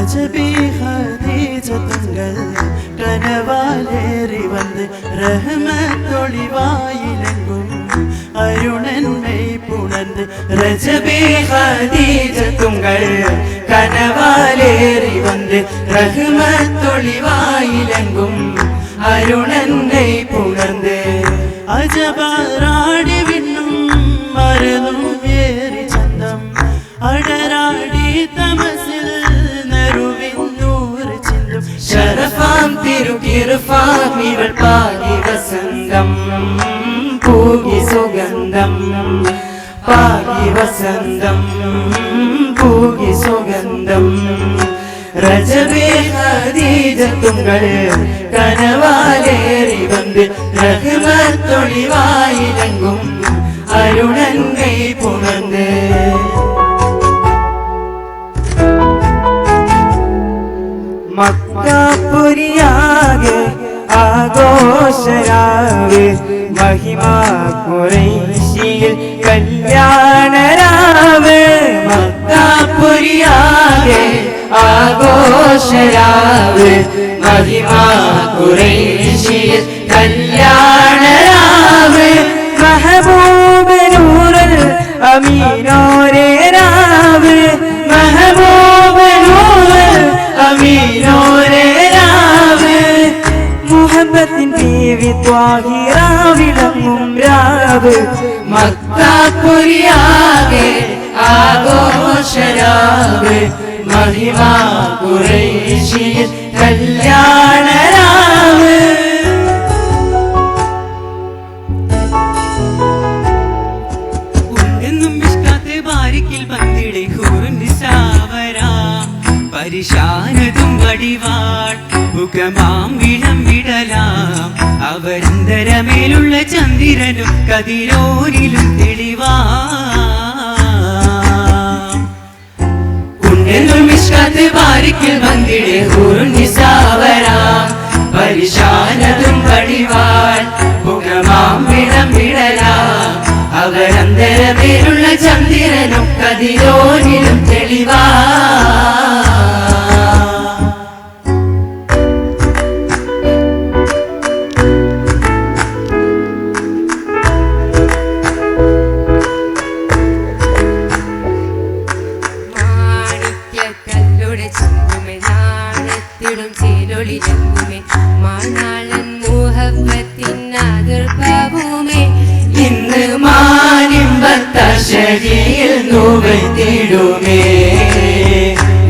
ரஜபி ஹதீஜத்துங்கள் கனவாலேறி வந்து ரஹ்மத்தொளிவாயிலெங்கும் அருணன்மை புணர்ந்து ரஜபி ஹதீஜத்துங்கள் கனவாலேறி வந்து ரஹ்மத்தொளிவாயிலெங்கும் அருணன்னை புணர்ந்து அஜபாராடி விண்ணும் மருதும் ஏறி சந்தம் அடராடி தமசில் நறுவின் நூறு சிந்தும் ஷரஃபாம் திருக்கிருஃபாம் இவள் பாதி வசந்தம் பூகி சுகந்தம் பாகி வசந்தம் பூகி சுகந்தம் ரஜபி ஹதீஜத்துங்கள் கனவாலேறி வந்து ரஹ்மத்தொளிவாயிலெங்கும் அருணன்னை புணர்ந்து മക്കാപുരിയാകെ ആഘോഷരാവ് മഹിമാ ഖുറൈശിയിൽ കല്യാണരാവ് മക്കാപുരിയാകെ ആഘോഷരാവ് മഹിമാ ഖുറൈശിയിൽ കല്യാണരാവ് മെഹബൂബ് നൂറുൽ അമീനോരേ രാവ് മെഹബൂബ് നൂറുൽ അമീനോരേ രാവ് മുഹബത്തിൻ ബീവി ത്വാഹിറ വിളങ്ങും രാവ് മക്കാപുരിയാകെ ആഘോഷരാവ് മഹിമാ ഖുറൈശിയിൽ കല്യാണരാവ് ഉണ്ടെന്നും മിഷ്കാത്ത് ബാരിക്കിൽ പന്തിടെ ഹൂറുനിസാവരാം പരിശാനതും വടിവാൾ മുഖമാം വിളം വിടലാം അവരന്തരമേലുള്ള ചന്ദ്രനും കതിരോനിലും തെളിവാം ഉണ്ടെന്നും മിഷ്കാത്ത് ബാരിക്കിൽ പന്തിടെ ഹൂറുനിസാവരാം പരിശാനതും വടിവാൾ മുഖമാം വിളം വിടലാം അവരന്തരമേലുള്ള ചന്ദ്രനും കതിരോനിലും തെളിവാ മാണിക്യക്കല്ലുടെ ചുണ്ടുമേ നാണത്തിടും ചേലൊളിലങ്ങുമേ മാനാളൻ മുഹബത്തിൻ അതിർപ്പവുമേ ഇന്ന് മാനിമ്പത്തശരിയിൽ നൂവെത്തിടുമേ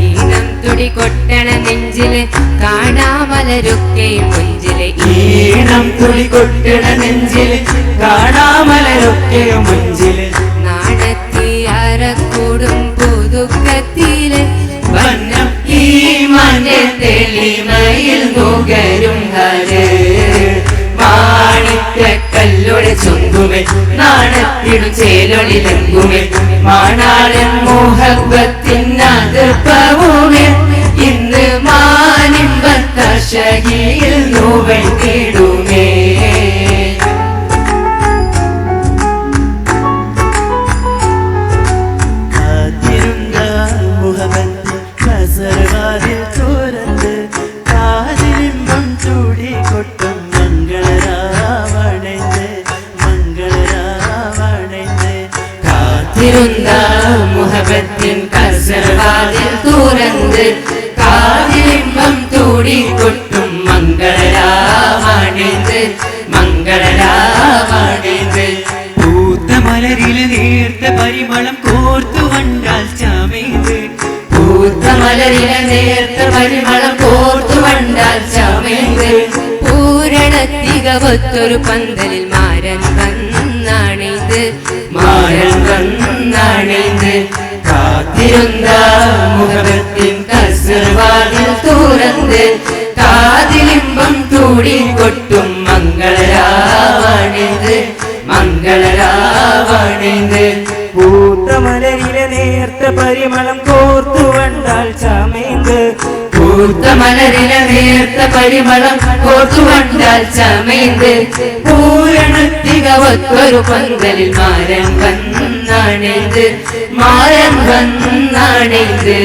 ഈണം തുടി കൊട്ടണ നെഞ്ചില് കാണാമലരൊക്കെയും മുഞ്ചില് ഈണം തുടി കൊട്ടണ നെഞ്ചില് കാണാമലരൊക്കെയും മുഞ്ചില് നാണത്തിയറക്കൂടും പുതുക്കത്തില് വന്നം ഈമാന്റെ തെളിമയിൽ നുകരും ഹര് മാണിക്യക്കല്ലുടെ ചുണ്ടുമേ നാണത്തിടും ചേലൊളിലങ്കുമേ മാണാളൻ മുഹബത്തിൻ അതിർപ്പവുമേ ഇന്ന് മാനിമ്പത്തശകിയിൽ നൂവെത്തിടുമേ കാത്തിരുന്ന മുഹബത്ത് കസർവാതിൽ തുറന്ന് കാതിലിമ്പം ചൂടിക്കൊട്ടും കാത്തിരുന്ന മുഹബത്തിൻ കസർവാതിൽ തുറന്ന് കാതിലിമ്പം ചൂടിക്കൊട്ടും മംഗളരാവണിത് മംഗളരാവണിത് പൂത്ത മലരില് നേർത്ത പരിമളം കോർത്തു വണ്ടാൽ ചമയത് പൂത്ത മലരിലെ നേർത്ത പരിമളം കോർത്തു വണ്ടാൽ ചമയത് പൂരണത്തികവത്തൊരു പന്തലിൽ മാരൻ വന്നാണിത് മാരൻ വന്നാണിത് കാത്തിരുന്ന മുഹബത്തിൻ കസർവാതിൽ തുറന്ന് കാതിലിമ്പം തൂടിക്കൊട്ടും മംഗളരാവണിത് മംഗളരാവണിത് പൂത്ത മലരിലെ നേർത്ത പരിമളം കോർത്തു വണ്ടാൽ ചമയത് പൂത്ത മലരിലെ നേർത്ത പരിമളം കോർത്തു വണ്ടാൽ ചമയത് പൂരണത്തികവത്തൊരു പന്തലിൽ മാരൻ വന്നാണിത് മാരൻ വന്നാണിത്